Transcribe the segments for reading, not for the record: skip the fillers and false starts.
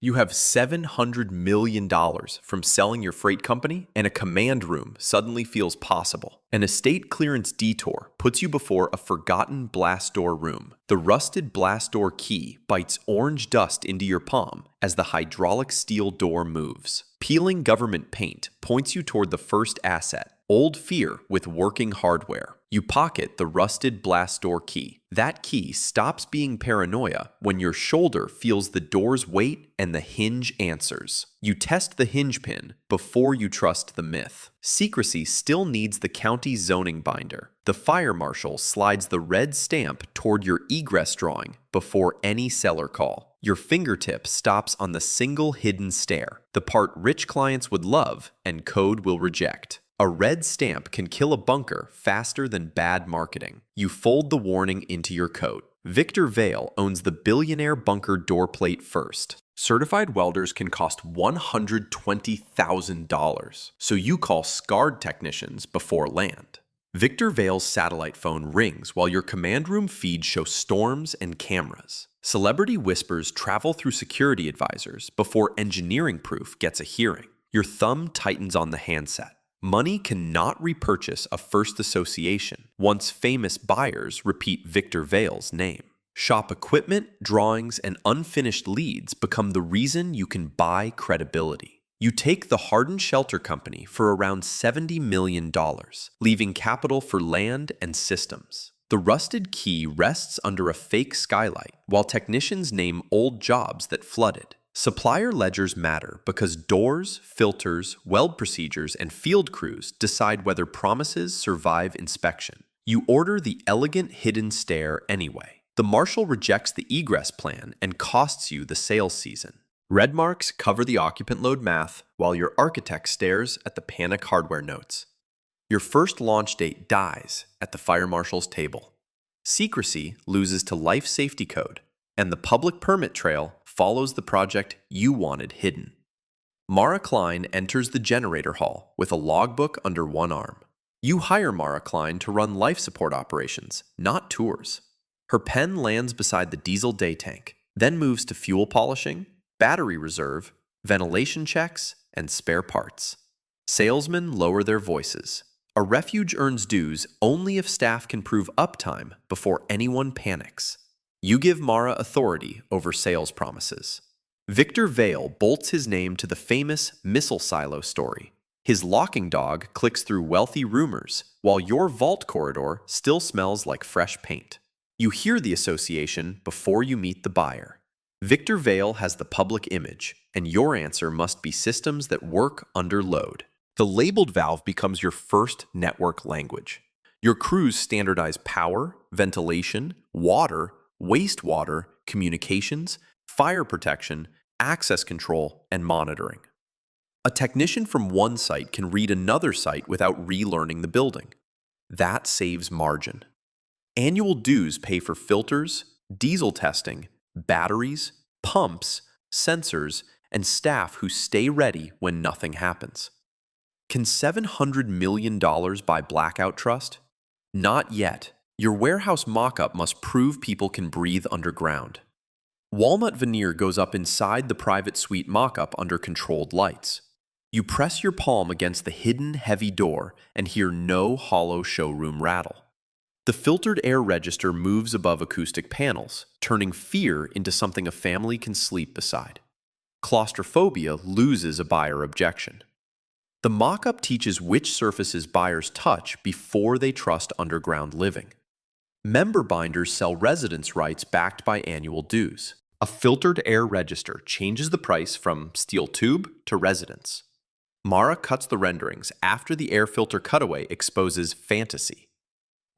You have $700 million from selling your freight company, and a command room suddenly feels possible. An estate clearance detour puts you before a forgotten blast door room. The rusted blast door key bites orange dust into your palm as the hydraulic steel door moves. Peeling government paint points you toward the first asset, old fear with working hardware. You pocket the rusted blast door key. That key stops being paranoia when your shoulder feels the door's weight and the hinge answers. You test the hinge pin before you trust the myth. Secrecy still needs the county zoning binder. The fire marshal slides the red stamp toward your egress drawing before any seller call. Your fingertip stops on the single hidden stair, the part rich clients would love and code will reject. A red stamp can kill a bunker faster than bad marketing. You fold the warning into your coat. Victor Vale owns the Billionaire bunker door plate first. Certified welders can cost $120,000, so you call scarred technicians before land. Victor Vale's satellite phone rings while your command room feeds show storms and cameras. Celebrity whispers travel through security advisors before engineering proof gets a hearing. Your thumb tightens on the handset. Money cannot repurchase a first association once famous buyers repeat Victor Vale's name. Shop equipment, drawings, and unfinished leads become the reason you can buy credibility. You take the Hardened Shelter Company for around $70 million, leaving capital for land and systems. The rusted key rests under a fake skylight while technicians name old jobs that flooded. Supplier ledgers matter because doors, filters, weld procedures, and field crews decide whether promises survive inspection. You order the elegant hidden stair anyway. The marshal rejects the egress plan and costs you the sales season. Red marks cover the occupant load math while your architect stares at the panic hardware notes. Your first launch date dies at the fire marshal's table. Secrecy loses to life safety code, and the public permit trail follows the project you wanted hidden. Mara Klein enters the generator hall with a logbook under one arm. You hire Mara Klein to run life support operations, not tours. Her pen lands beside the diesel day tank, then moves to fuel polishing, battery reserve, ventilation checks, and spare parts. Salesmen lower their voices. A refuge earns dues only if staff can prove uptime before anyone panics. You give Mara authority over sales promises. Victor Vale bolts his name to the famous missile silo story. His locking dog clicks through wealthy rumors, while your vault corridor still smells like fresh paint. You hear the association before you meet the buyer. Victor Vale has the public image, and your answer must be systems that work under load. The labeled valve becomes your first network language. Your crews standardize power, ventilation, water, wastewater, communications, fire protection, access control, and monitoring. A technician from one site can read another site without relearning the building. That saves margin. Annual dues pay for filters, diesel testing, batteries, pumps, sensors, and staff who stay ready when nothing happens. Can $700 million buy blackout trust? Not yet. Your warehouse mock-up must prove people can breathe underground. Walnut veneer goes up inside the private suite mock-up under controlled lights. You press your palm against the hidden heavy door and hear no hollow showroom rattle. The filtered air register moves above acoustic panels, turning fear into something a family can sleep beside. Claustrophobia loses a buyer objection. The mock-up teaches which surfaces buyers touch before they trust underground living. Member binders sell residence rights backed by annual dues. A filtered air register changes the price from steel tube to residence. Mara cuts the renderings after the air filter cutaway exposes fantasy.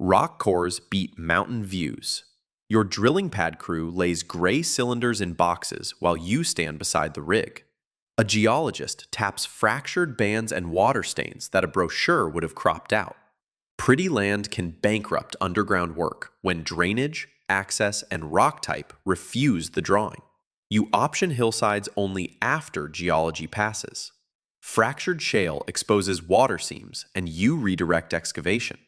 Rock cores beat mountain views. Your drilling pad crew lays gray cylinders in boxes while you stand beside the rig. A geologist taps fractured bands and water stains that a brochure would have cropped out. Pretty land can bankrupt underground work when drainage, access, and rock type refuse the drawing. You option hillsides only after geology passes. Fractured shale exposes water seams, and you redirect excavation.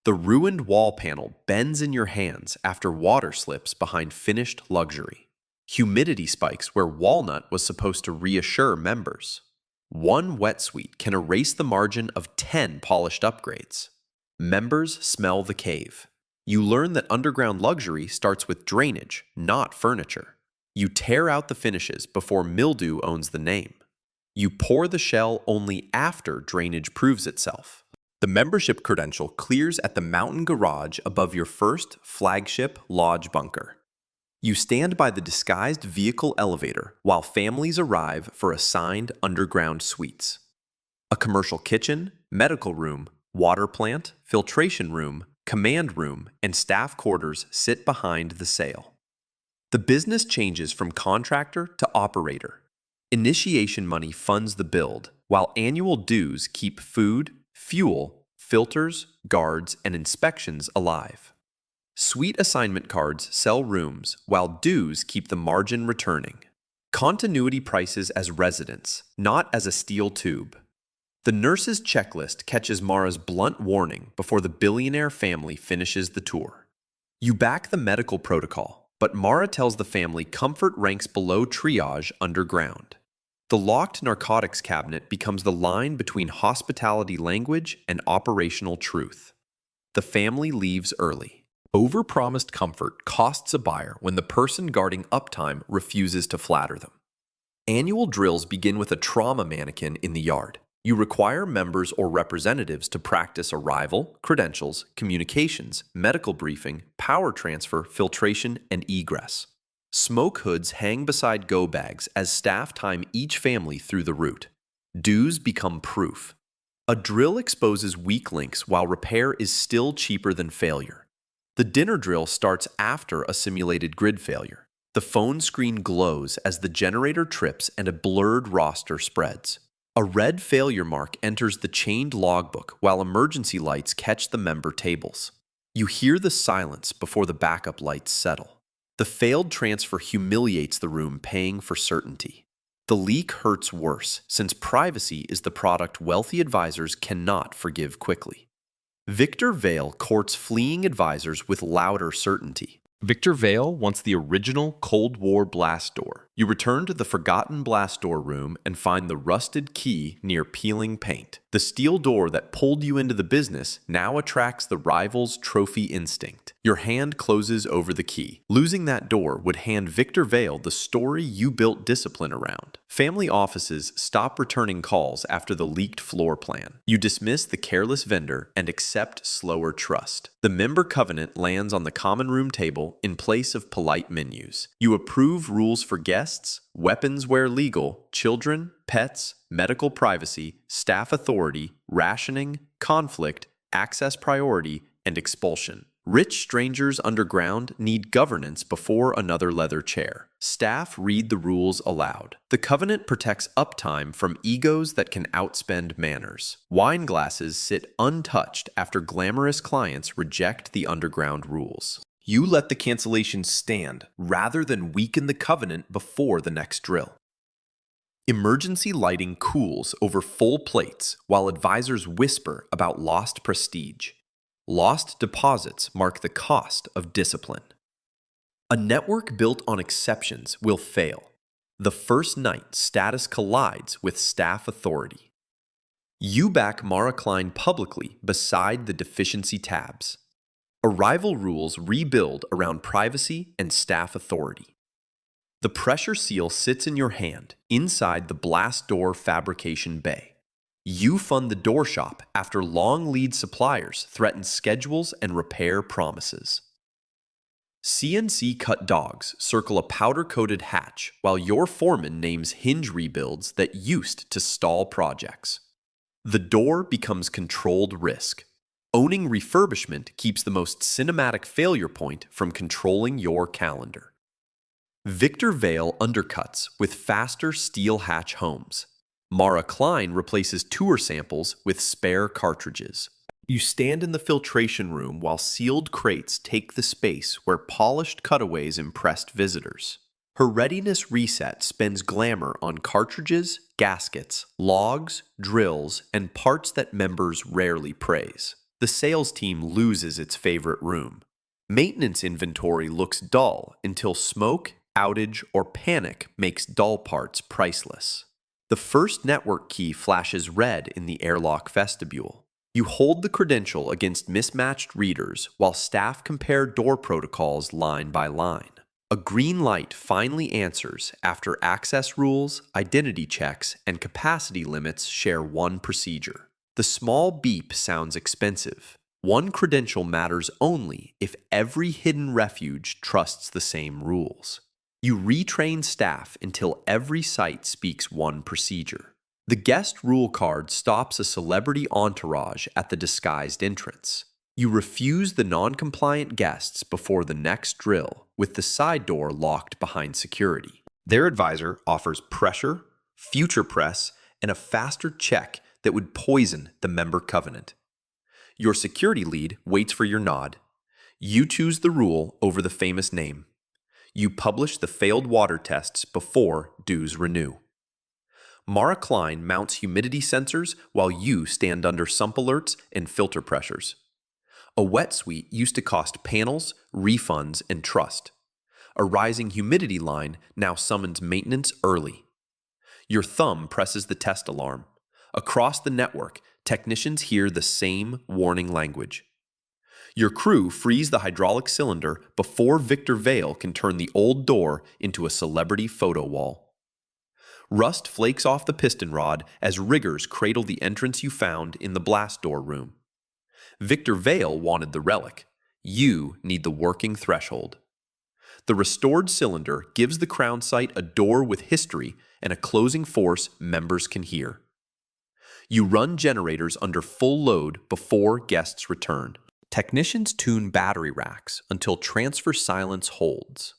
The ruined wall panel bends in your hands after water slips behind finished luxury. Humidity spikes where walnut was supposed to reassure members. One wet suite can erase the margin of 10 polished upgrades. Members smell the cave. You learn that underground luxury starts with drainage, not furniture. You tear out the finishes before mildew owns the name. You pour the shell only after drainage proves itself. The membership credential clears at the mountain garage above your first flagship lodge bunker. You stand by the disguised vehicle elevator while families arrive for assigned underground suites. A commercial kitchen, medical room, water plant, filtration room, command room, and staff quarters sit behind the sale. The business changes from contractor to operator. Initiation money funds the build, while annual dues keep food, fuel, filters, guards, and inspections alive. Suite assignment cards sell rooms, while dues keep the margin returning. Continuity prices as residents, not as a steel tube. The nurse's checklist catches Mara's blunt warning before the billionaire family finishes the tour. You back the medical protocol, but Mara tells the family comfort ranks below triage underground. The locked narcotics cabinet becomes the line between hospitality language and operational truth. The family leaves early. Overpromised comfort costs a buyer when the person guarding uptime refuses to flatter them. Annual drills begin with a trauma mannequin in the yard. You require members or representatives to practice arrival, credentials, communications, medical briefing, power transfer, filtration, and egress. Smoke hoods hang beside go bags as staff time each family through the route. Dues become proof. A drill exposes weak links while repair is still cheaper than failure. The dinner drill starts after a simulated grid failure. The phone screen glows as the generator trips and a blurred roster spreads. A red failure mark enters the chained logbook while emergency lights catch the member tables. You hear the silence before the backup lights settle. The failed transfer humiliates the room paying for certainty. The leak hurts worse since privacy is the product wealthy advisors cannot forgive quickly. Victor Vale courts fleeing advisors with louder certainty. Victor Vale wants the original Cold War blast door. You return to the forgotten blast door room and find the rusted key near peeling paint. The steel door that pulled you into the business now attracts the rival's trophy instinct. Your hand closes over the key. Losing that door would hand Victor Vale the story you built discipline around. Family offices stop returning calls after the leaked floor plan. You dismiss the careless vendor and accept slower trust. The member covenant lands on the common room table in place of polite menus. You approve rules for guests, weapons where legal, children, pets, medical privacy, staff authority, rationing, conflict, access priority, and expulsion. Rich strangers underground need governance before another leather chair. Staff read the rules aloud. The covenant protects uptime from egos that can outspend manners. Wine glasses sit untouched after glamorous clients reject the underground rules. You let the cancellation stand rather than weaken the covenant before the next drill. Emergency lighting cools over full plates while advisors whisper about lost prestige. Lost deposits mark the cost of discipline. A network built on exceptions will fail. The first night, status collides with staff authority. You back Mara Klein publicly beside the deficiency tabs. Arrival rules rebuild around privacy and staff authority. The pressure seal sits in your hand inside the blast door fabrication bay. You fund the door shop after long lead suppliers threaten schedules and repair promises. CNC cut dogs circle a powder-coated hatch while your foreman names hinge rebuilds that used to stall projects. The door becomes controlled risk. Owning refurbishment keeps the most cinematic failure point from controlling your calendar. Victor Vale undercuts with faster steel hatch homes. Mara Klein replaces tour samples with spare cartridges. You stand in the filtration room while sealed crates take the space where polished cutaways impressed visitors. Her readiness reset spends glamour on cartridges, gaskets, logs, drills, and parts that members rarely praise. The sales team loses its favorite room. Maintenance inventory looks dull until smoke, outage, or panic makes dull parts priceless. The first network key flashes red in the airlock vestibule. You hold the credential against mismatched readers while staff compare door protocols line by line. A green light finally answers after access rules, identity checks, and capacity limits share one procedure. The small beep sounds expensive. One credential matters only if every hidden refuge trusts the same rules. You retrain staff until every site speaks one procedure. The guest rule card stops a celebrity entourage at the disguised entrance. You refuse the non-compliant guests before the next drill, with the side door locked behind security. Their advisor offers pressure, future press, and a faster check that would poison the member covenant. Your security lead waits for your nod. You choose the rule over the famous name. You publish the failed water tests before dues renew. Mara Klein mounts humidity sensors while you stand under sump alerts and filter pressures. A wet suite used to cost panels, refunds, and trust. A rising humidity line now summons maintenance early. Your thumb presses the test alarm. Across the network, technicians hear the same warning language. Your crew frees the hydraulic cylinder before Victor Vale can turn the old door into a celebrity photo wall. Rust flakes off the piston rod as riggers cradle the entrance you found in the blast door room. Victor Vale wanted the relic. You need the working threshold. The restored cylinder gives the crown site a door with history and a closing force members can hear. You run generators under full load before guests return. Technicians tune battery racks until transfer silence holds.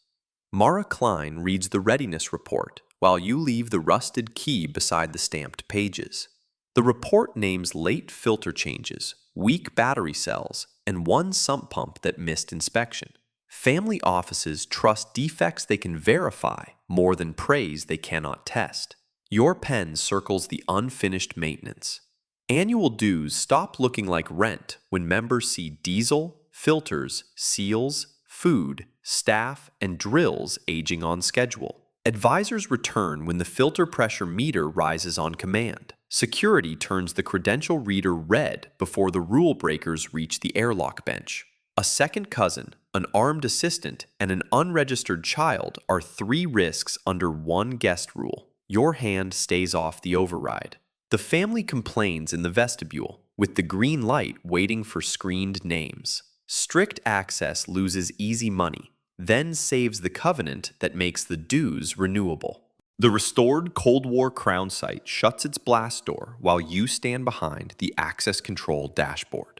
Mara Klein reads the readiness report while you leave the rusted key beside the stamped pages. The report names late filter changes, weak battery cells, and one sump pump that missed inspection. Family offices trust defects they can verify more than praise they cannot test. Your pen circles the unfinished maintenance. Annual dues stop looking like rent when members see diesel, filters, seals, food, staff, and drills aging on schedule. Advisors return when the filter pressure meter rises on command. Security turns the credential reader red before the rule breakers reach the airlock bench. A second cousin, an armed assistant, and an unregistered child are 3 risks under one guest rule. Your hand stays off the override. The family complains in the vestibule, with the green light waiting for screened names. Strict access loses easy money, then saves the covenant that makes the dues renewable. The restored Cold War crown site shuts its blast door while you stand behind the access control dashboard.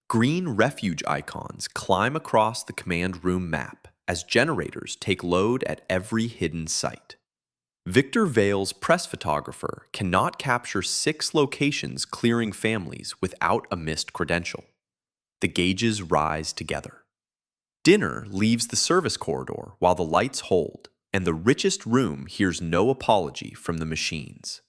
Green refuge icons climb across the command room map as generators take load at every hidden site. Victor Vale's press photographer cannot capture 6 locations clearing families without a missed credential. The gauges rise together. Dinner leaves the service corridor while the lights hold, and the richest room hears no apology from the machines.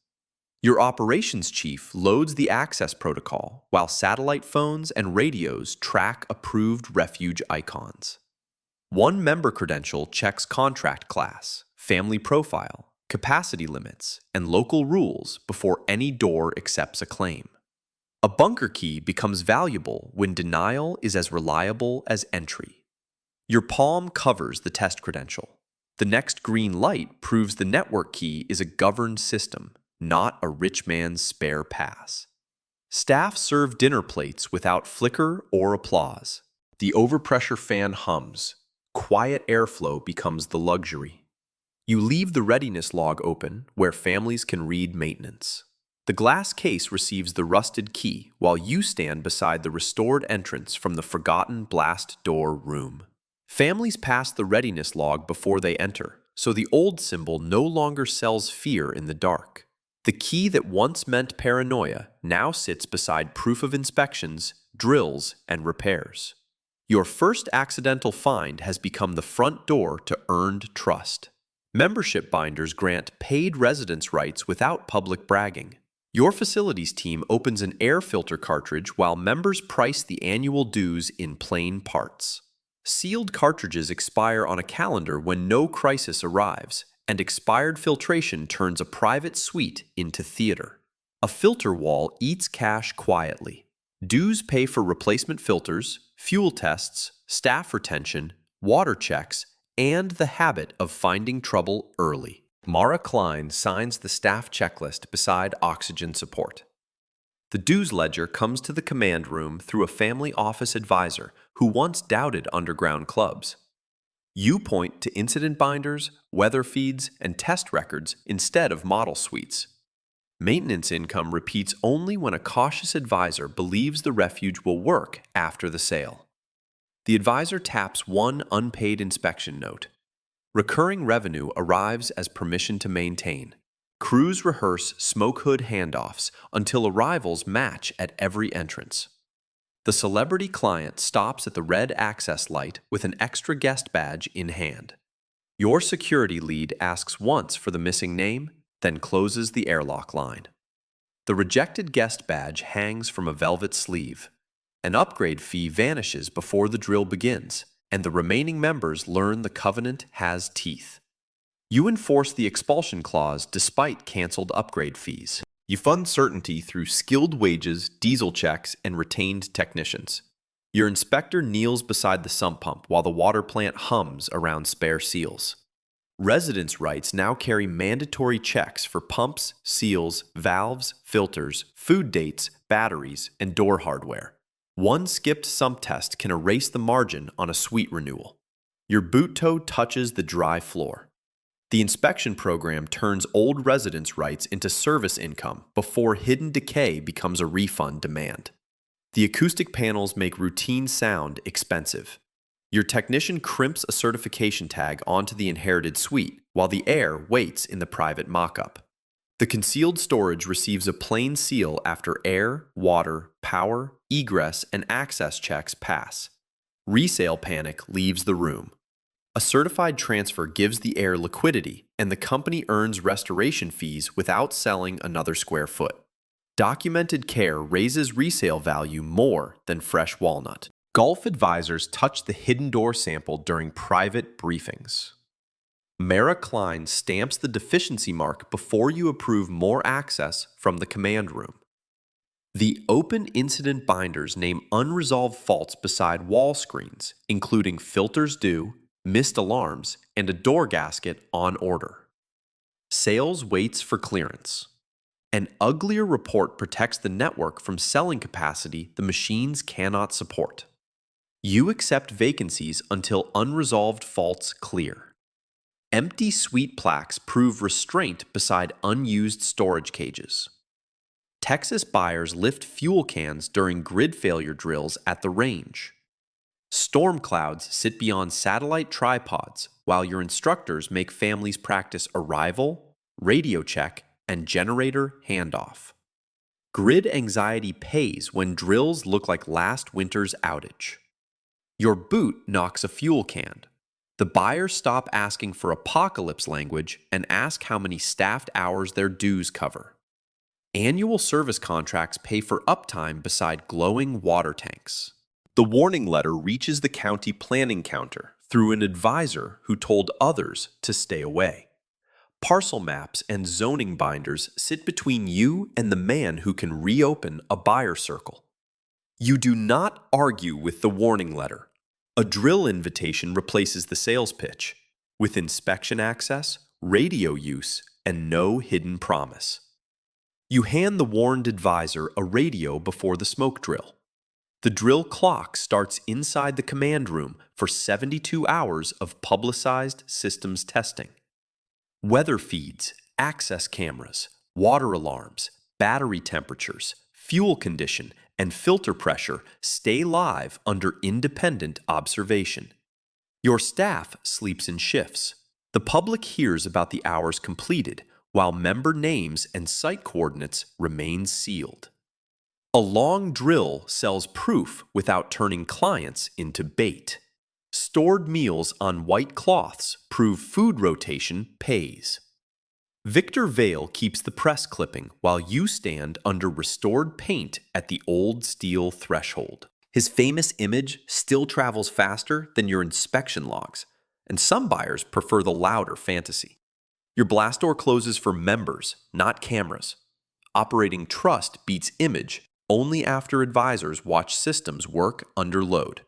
Your operations chief loads the access protocol while satellite phones and radios track approved refuge icons. One member credential checks contract class, family profile, capacity limits, and local rules before any door accepts a claim. A bunker key becomes valuable when denial is as reliable as entry. Your palm covers the test credential. The next green light proves the network key is a governed system, not a rich man's spare pass. Staff serve dinner plates without flicker or applause. The overpressure fan hums. Quiet airflow becomes the luxury. You leave the readiness log open where families can read maintenance. The glass case receives the rusted key while you stand beside the restored entrance from the forgotten blast door room. Families pass the readiness log before they enter, so the old symbol no longer sells fear in the dark. The key that once meant paranoia now sits beside proof of inspections, drills, and repairs. Your first accidental find has become the front door to earned trust. Membership binders grant paid residence rights without public bragging. Your facilities team opens an air filter cartridge while members price the annual dues in plain parts. Sealed cartridges expire on a calendar when no crisis arrives, and expired filtration turns a private suite into theater. A filter wall eats cash quietly. Dues pay for replacement filters, fuel tests, staff retention, water checks, and the habit of finding trouble early. Mara Klein signs the staff checklist beside oxygen support. The dues ledger comes to the command room through a family office advisor who once doubted underground clubs. You point to incident binders, weather feeds, and test records instead of model suites. Maintenance income repeats only when a cautious advisor believes the refuge will work after the sale. The advisor taps one unpaid inspection note. Recurring revenue arrives as permission to maintain. Crews rehearse smoke hood handoffs until arrivals match at every entrance. The celebrity client stops at the red access light with an extra guest badge in hand. Your security lead asks once for the missing name, then closes the airlock line. The rejected guest badge hangs from a velvet sleeve. An upgrade fee vanishes before the drill begins, and the remaining members learn the covenant has teeth. You enforce the expulsion clause despite canceled upgrade fees. You fund certainty through skilled wages, diesel checks, and retained technicians. Your inspector kneels beside the sump pump while the water plant hums around spare seals. Residence rights now carry mandatory checks for pumps, seals, valves, filters, food dates, batteries, and door hardware. One skipped sump test can erase the margin on a suite renewal. Your boot toe touches the dry floor. The inspection program turns old residence rights into service income before hidden decay becomes a refund demand. The acoustic panels make routine sound expensive. Your technician crimps a certification tag onto the inherited suite while the heir waits in the private mock-up. The concealed storage receives a plain seal after air, water, power, egress, and access checks pass. Resale panic leaves the room. A certified transfer gives the heir liquidity, and the company earns restoration fees without selling another square foot. Documented care raises resale value more than fresh walnut. Gulf advisors touch the hidden door sample during private briefings. Mara Klein stamps the deficiency mark before you approve more access from the command room. The open incident binders name unresolved faults beside wall screens, including filters due, missed alarms, and a door gasket on order. Sales waits for clearance. An uglier report protects the network from selling capacity the machines cannot support. You accept vacancies until unresolved faults clear. Empty suite plaques prove restraint beside unused storage cages. Texas buyers lift fuel cans during grid failure drills at the range. Storm clouds sit beyond satellite tripods while your instructors make families practice arrival, radio check, and generator handoff. Grid anxiety pays when drills look like last winter's outage. Your boot knocks a fuel can. The buyers stop asking for apocalypse language and ask how many staffed hours their dues cover. Annual service contracts pay for uptime beside glowing water tanks. The warning letter reaches the county planning counter through an advisor who told others to stay away. Parcel maps and zoning binders sit between you and the man who can reopen a buyer circle. You do not argue with the warning letter. A drill invitation replaces the sales pitch, with inspection access, radio use, and no hidden promise. You hand the warned advisor a radio before the smoke drill. The drill clock starts inside the command room for 72 hours of publicized systems testing. Weather feeds, access cameras, water alarms, battery temperatures, fuel condition, and filter pressure stay live under independent observation. Your staff sleeps in shifts. The public hears about the hours completed, while member names and site coordinates remain sealed. A long drill sells proof without turning clients into bait. Stored meals on white cloths prove food rotation pays. Victor Vale keeps the press clipping while you stand under restored paint at the old steel threshold. His famous image still travels faster than your inspection logs, and some buyers prefer the louder fantasy. Your blast door closes for members, not cameras. Operating trust beats image only after advisors watch systems work under load.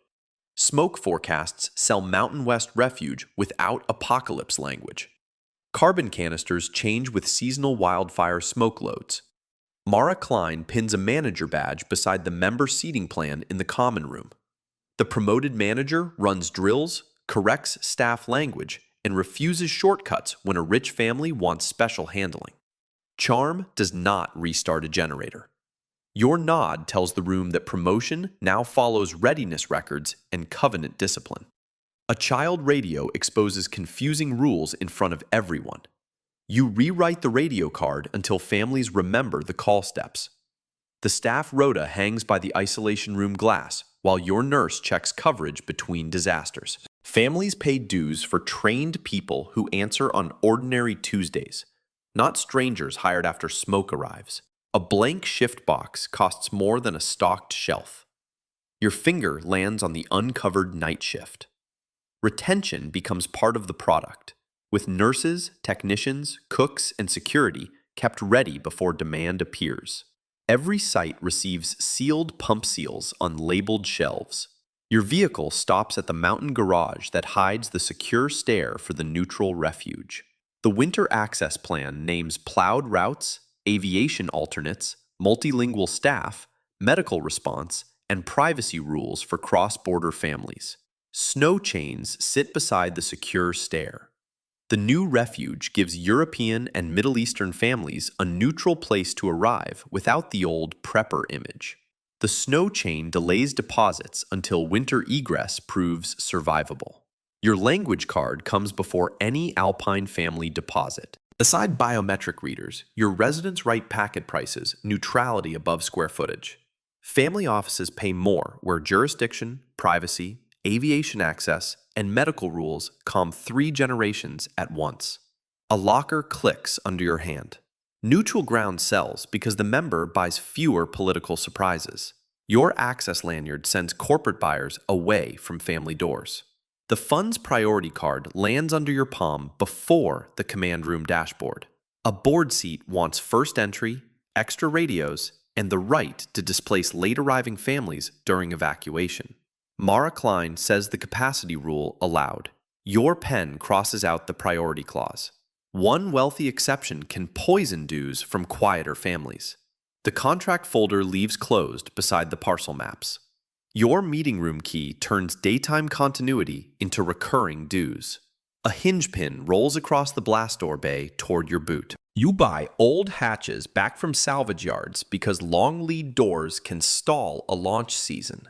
Smoke forecasts sell Mountain West Refuge without apocalypse language. Carbon canisters change with seasonal wildfire smoke loads. Mara Klein pins a manager badge beside the member seating plan in the common room. The promoted manager runs drills, corrects staff language, and refuses shortcuts when a rich family wants special handling. Charm does not restart a generator. Your nod tells the room that promotion now follows readiness records and covenant discipline. A child radio exposes confusing rules in front of everyone. You rewrite the radio card until families remember the call steps. The staff rota hangs by the isolation room glass while your nurse checks coverage between disasters. Families pay dues for trained people who answer on ordinary Tuesdays, not strangers hired after smoke arrives. A blank shift box costs more than a stocked shelf. Your finger lands on the uncovered night shift. Retention becomes part of the product, with nurses, technicians, cooks, and security kept ready before demand appears. Every site receives sealed pump seals on labeled shelves. Your vehicle stops at the mountain garage that hides the secure stair for the neutral refuge. The winter access plan names plowed routes, aviation alternates, multilingual staff, medical response, and privacy rules for cross-border families. Snow chains sit beside the secure stair. The new refuge gives European and Middle Eastern families a neutral place to arrive without the old prepper image. The snow chain delays deposits until winter egress proves survivable. Your language card comes before any Alpine family deposit. Aside biometric readers, your residents write packet prices, neutrality above square footage. Family offices pay more where jurisdiction, privacy, aviation access, and medical rules calm 3 generations at once. A locker clicks under your hand. Neutral ground sells because the member buys fewer political surprises. Your access lanyard sends corporate buyers away from family doors. The fund's priority card lands under your palm before the command room dashboard. A board seat wants first entry, extra radios, and the right to displace late arriving families during evacuation. Mara Klein says the capacity rule allowed. Your pen crosses out the priority clause. One wealthy exception can poison dues from quieter families. The contract folder leaves closed beside the parcel maps. Your meeting room key turns daytime continuity into recurring dues. A hinge pin rolls across the blast door bay toward your boot. You buy old hatches back from salvage yards because long lead doors can stall a launch season.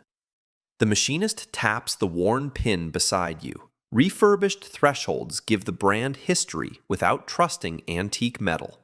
The machinist taps the worn pin beside you. Refurbished thresholds give the brand history without trusting antique metal.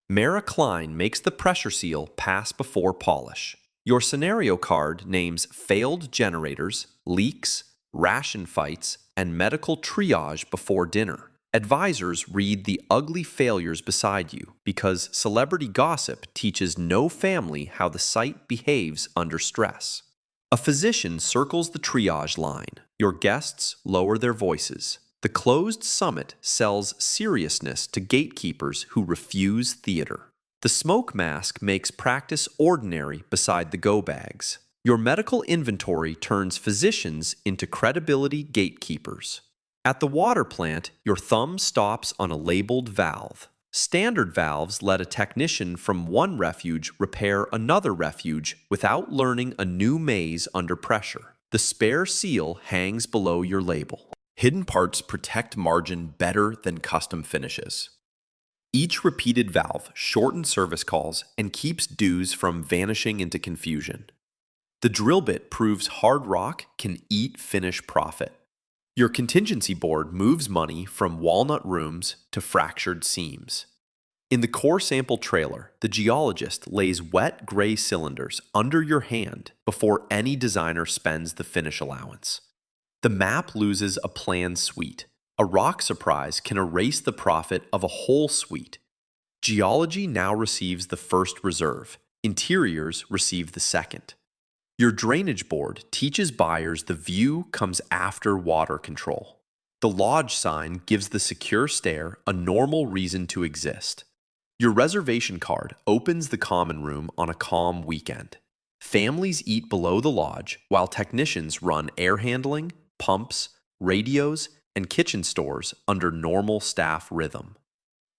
Mara Klein makes the pressure seal pass before polish. Your scenario card names failed generators, leaks, ration fights, and medical triage before dinner. Advisors read the ugly failures beside you because celebrity gossip teaches no family how the site behaves under stress. A physician circles the triage line. Your guests lower their voices. The closed summit sells seriousness to gatekeepers who refuse theater. The smoke mask makes practice ordinary beside the go bags. Your medical inventory turns physicians into credibility gatekeepers. At the water plant, your thumb stops on a labeled valve. Standard valves let a technician from one refuge repair another refuge without learning a new maze under pressure. The spare seal hangs below your label. Hidden parts protect margin better than custom finishes. Each repeated valve shortens service calls and keeps dues from vanishing into confusion. The drill bit proves hard rock can eat finish profit. Your contingency board moves money from walnut rooms to fractured seams. In the core sample trailer, the geologist lays wet gray cylinders under your hand before any designer spends the finish allowance. The map loses a planned suite. A rock surprise can erase the profit of a whole suite. Geology now receives the first reserve. Interiors receive the second. Your drainage board teaches buyers the view comes after water control. The lodge sign gives the secure stair a normal reason to exist. Your reservation card opens the common room on a calm weekend. Families eat below the lodge while technicians run air handling, pumps, radios, and kitchen stores under normal staff rhythm.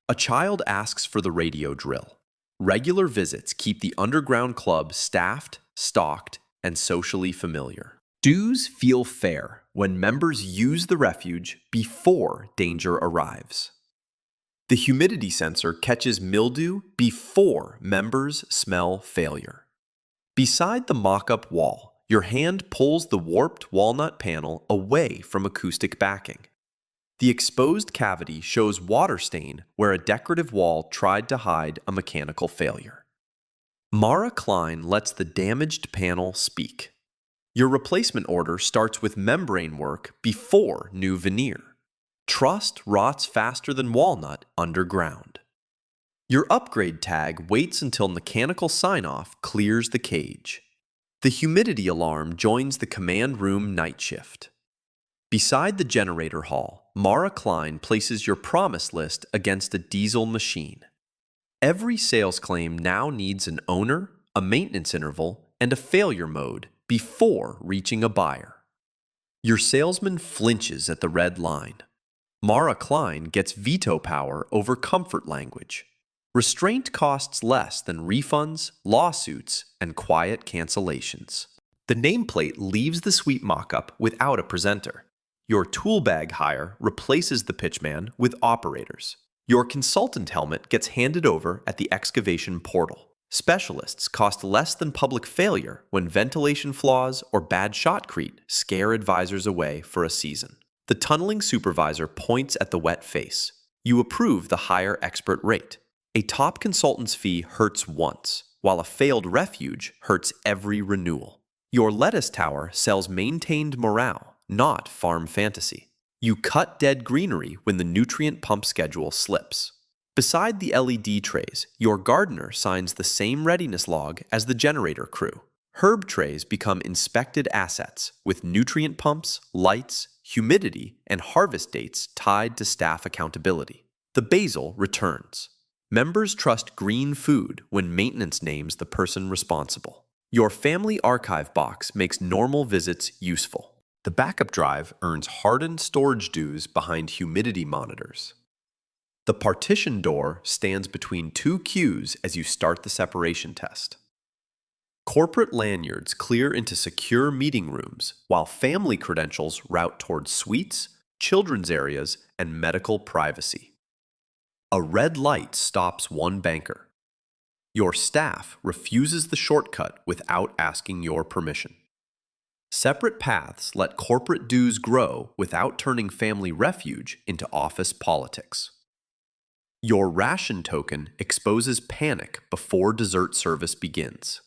A child asks for the radio drill. Regular visits keep the underground club staffed, stocked, and socially familiar. Dues feel fair when members use the refuge before danger arrives. The humidity sensor catches mildew before members smell failure. Beside the mock-up wall, your hand pulls the warped walnut panel away from acoustic backing. The exposed cavity shows water stain where a decorative wall tried to hide a mechanical failure. Mara Klein lets the damaged panel speak. Your replacement order starts with membrane work before new veneer. Trust rots faster than walnut underground. Your upgrade tag waits until mechanical sign-off clears the cage. The humidity alarm joins the command room night shift. Beside the generator hall, Mara Klein places your promise list against a diesel machine. Every sales claim now needs an owner, a maintenance interval, and a failure mode before reaching a buyer. Your salesman flinches at the red line. Mara Klein gets veto power over comfort language. Restraint costs less than refunds, lawsuits, and quiet cancellations. The nameplate leaves the suite mock-up without a presenter. Your tool bag hire replaces the pitchman with operators. Your consultant helmet gets handed over at the excavation portal. Specialists cost less than public failure when ventilation flaws or bad shotcrete scare advisors away for a season. The tunneling supervisor points at the wet face. You approve the higher expert rate. A top consultant's fee hurts once, while a failed refuge hurts every renewal. Your lettuce tower sells maintained morale, not farm fantasy. You cut dead greenery when the nutrient pump schedule slips. Beside the LED trays, your gardener signs the same readiness log as the generator crew. Herb trays become inspected assets with nutrient pumps, lights, humidity, and harvest dates tied to staff accountability. The basil returns. Members trust green food when maintenance names the person responsible. Your family archive box makes normal visits useful. The backup drive earns hardened storage dues behind humidity monitors. The partition door stands between two queues as you start the separation test. Corporate lanyards clear into secure meeting rooms, while family credentials route towards suites, children's areas, and medical privacy. A red light stops one banker. Your staff refuses the shortcut without asking your permission. Separate paths let corporate dues grow without turning family refuge into office politics. Your ration token exposes panic before dessert service begins.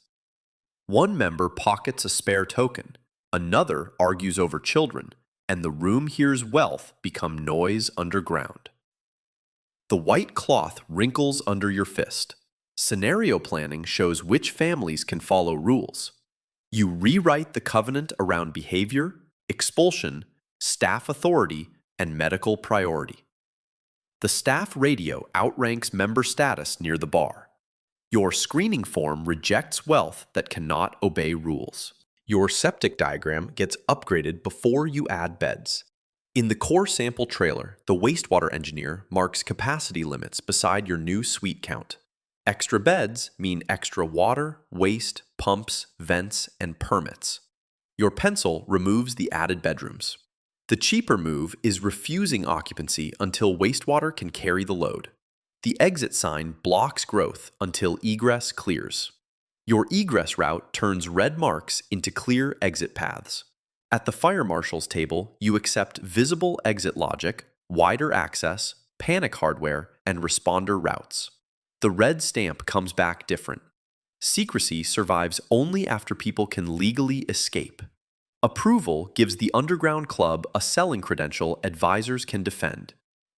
One member pockets a spare token, another argues over children, and the room hears wealth become noise underground. The white cloth wrinkles under your fist. Scenario planning shows which families can follow rules. You rewrite the covenant around behavior, expulsion, staff authority, and medical priority. The staff radio outranks member status near the bar. Your screening form rejects wealth that cannot obey rules. Your septic diagram gets upgraded before you add beds. In the core sample trailer, the wastewater engineer marks capacity limits beside your new suite count. Extra beds mean extra water, waste, pumps, vents, and permits. Your pencil removes the added bedrooms. The cheaper move is refusing occupancy until wastewater can carry the load. The exit sign blocks growth until egress clears. Your egress route turns red marks into clear exit paths. At the fire marshal's table, you accept visible exit logic, wider access, panic hardware, and responder routes. The red stamp comes back different. Secrecy survives only after people can legally escape. Approval gives the underground club a selling credential advisors can defend.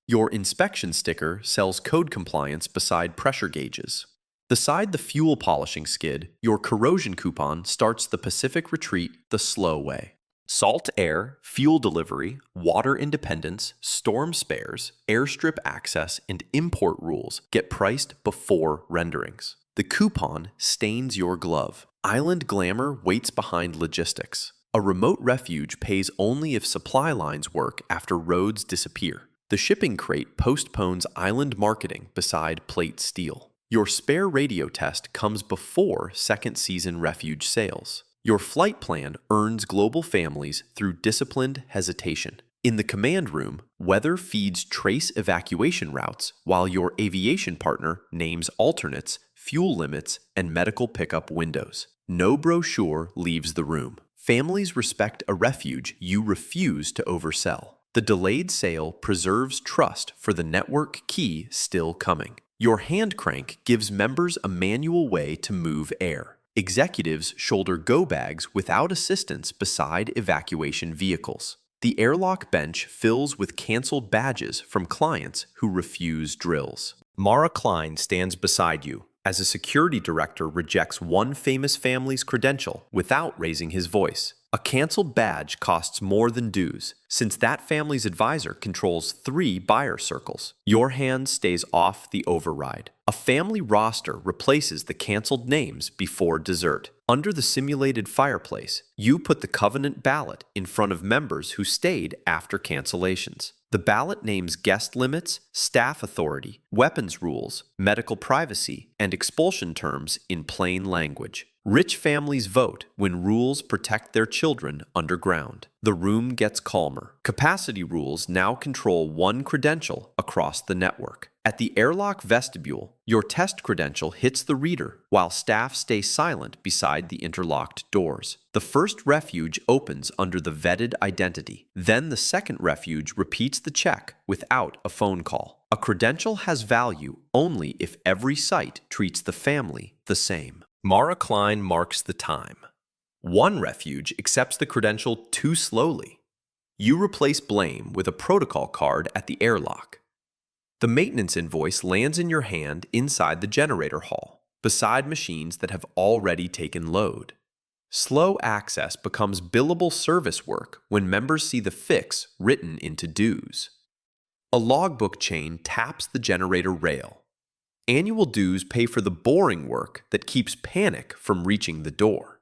Your inspection sticker sells code compliance beside pressure gauges. Beside the fuel polishing skid, your corrosion coupon starts the Pacific retreat the slow way. Salt air, fuel delivery, water independence, storm spares, airstrip access, and import rules get priced before renderings. The coupon stains your glove. Island glamour waits behind logistics. A remote refuge pays only if supply lines work after roads disappear. The shipping crate postpones island marketing beside plate steel. Your spare radio test comes before second season refuge sales. Your flight plan earns global families through disciplined hesitation. In the command room, weather feeds trace evacuation routes while your aviation partner names alternates, fuel limits, and medical pickup windows. No brochure leaves the room. Families respect a refuge you refuse to oversell. The delayed sale preserves trust for the network key still coming. Your hand crank gives members a manual way to move air. Executives shoulder go bags without assistance beside evacuation vehicles. The airlock bench fills with canceled badges from clients who refuse drills. Mara Klein stands beside you as a security director rejects one famous family's credential without raising his voice. A canceled badge costs more than dues, since that family's advisor controls 3 buyer circles. Your hand stays off the override. A family roster replaces the canceled names before dessert. Under the simulated fireplace, you put the covenant ballot in front of members who stayed after cancellations. The ballot names guest limits, staff authority, weapons rules, medical privacy, and expulsion terms in plain language. Rich families vote when rules protect their children underground. The room gets calmer. Capacity rules now control one credential across the network. At the airlock vestibule, your test credential hits the reader while staff stay silent beside the interlocked doors. The first refuge opens under the vetted identity. Then the second refuge repeats the check without a phone call. A credential has value only if every site treats the family the same. Mara Klein marks the time. One refuge accepts the credential too slowly. You replace blame with a protocol card at the airlock. The maintenance invoice lands in your hand inside the generator hall, beside machines that have already taken load. Slow access becomes billable service work when members see the fix written into dues. A logbook chain taps the generator rail. Annual dues pay for the boring work that keeps panic from reaching the door.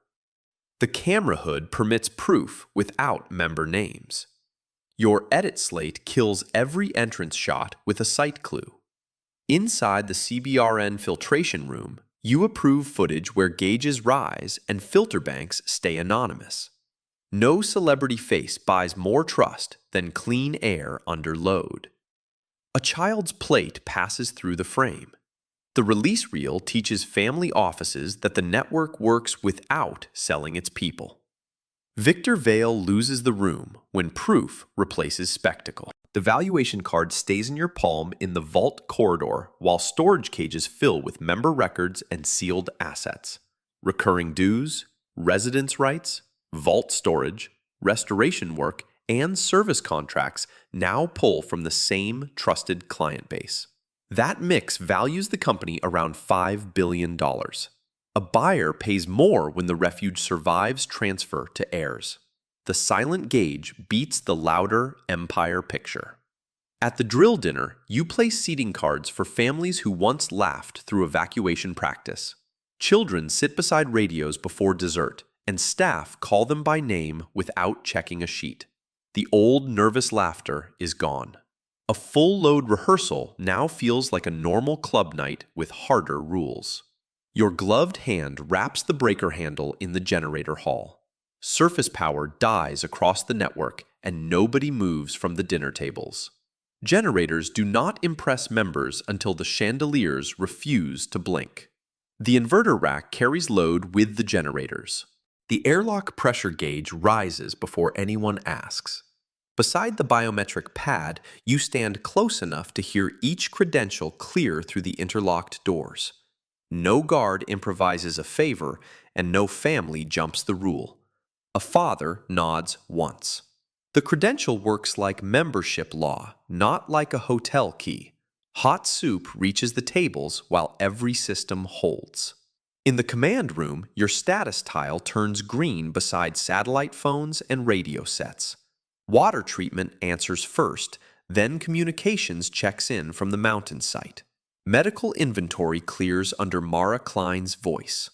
The camera hood permits proof without member names. Your edit slate kills every entrance shot with a site clue. Inside the CBRN filtration room, you approve footage where gauges rise and filter banks stay anonymous. No celebrity face buys more trust than clean air under load. A child's plate passes through the frame. The release reel teaches family offices that the network works without selling its people. Victor Vale loses the room when proof replaces spectacle. The valuation card stays in your palm in the vault corridor while storage cages fill with member records and sealed assets. Recurring dues, residence rights, vault storage, restoration work, and service contracts now pull from the same trusted client base. That mix values the company around $5 billion. A buyer pays more when the refuge survives transfer to heirs. The silent gauge beats the louder empire picture. At the drill dinner, you place seating cards for families who once laughed through evacuation practice. Children sit beside radios before dessert, and staff call them by name without checking a sheet. The old nervous laughter is gone. A full-load rehearsal now feels like a normal club night with harder rules. Your gloved hand wraps the breaker handle in the generator hall. Surface power dies across the network, and nobody moves from the dinner tables. Generators do not impress members until the chandeliers refuse to blink. The inverter rack carries load with the generators. The airlock pressure gauge rises before anyone asks. Beside the biometric pad, you stand close enough to hear each credential clear through the interlocked doors. No guard improvises a favor, and no family jumps the rule. A father nods once. The credential works like membership law, not like a hotel key. Hot soup reaches the tables while every system holds. In the command room, your status tile turns green beside satellite phones and radio sets. Water treatment answers first, then communications checks in from the mountain site. Medical inventory clears under Mara Klein's voice.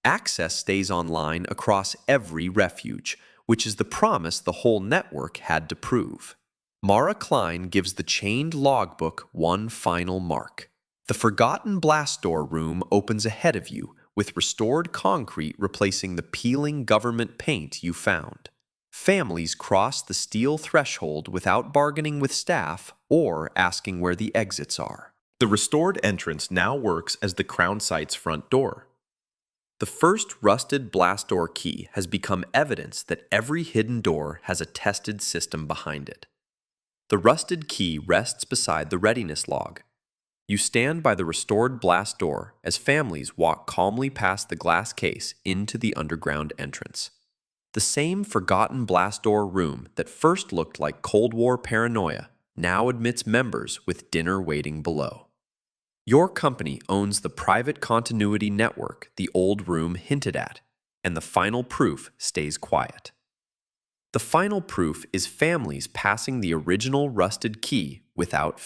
Access stays online across every refuge, which is the promise the whole network had to prove. Mara Klein gives the chained logbook one final mark. The forgotten blast door room opens ahead of you, with restored concrete replacing the peeling government paint you found. Families cross the steel threshold without bargaining with staff or asking where the exits are. The restored entrance now works as the Crown Site's front door. The first rusted blast door key has become evidence that every hidden door has a tested system behind it. The rusted key rests beside the readiness log. You stand by the restored blast door as families walk calmly past the glass case into the underground entrance. The same forgotten blast door room that first looked like Cold War paranoia now admits members with dinner waiting below. Your company owns the private continuity network the old room hinted at, and the final proof stays quiet. The final proof is families passing the original rusted key without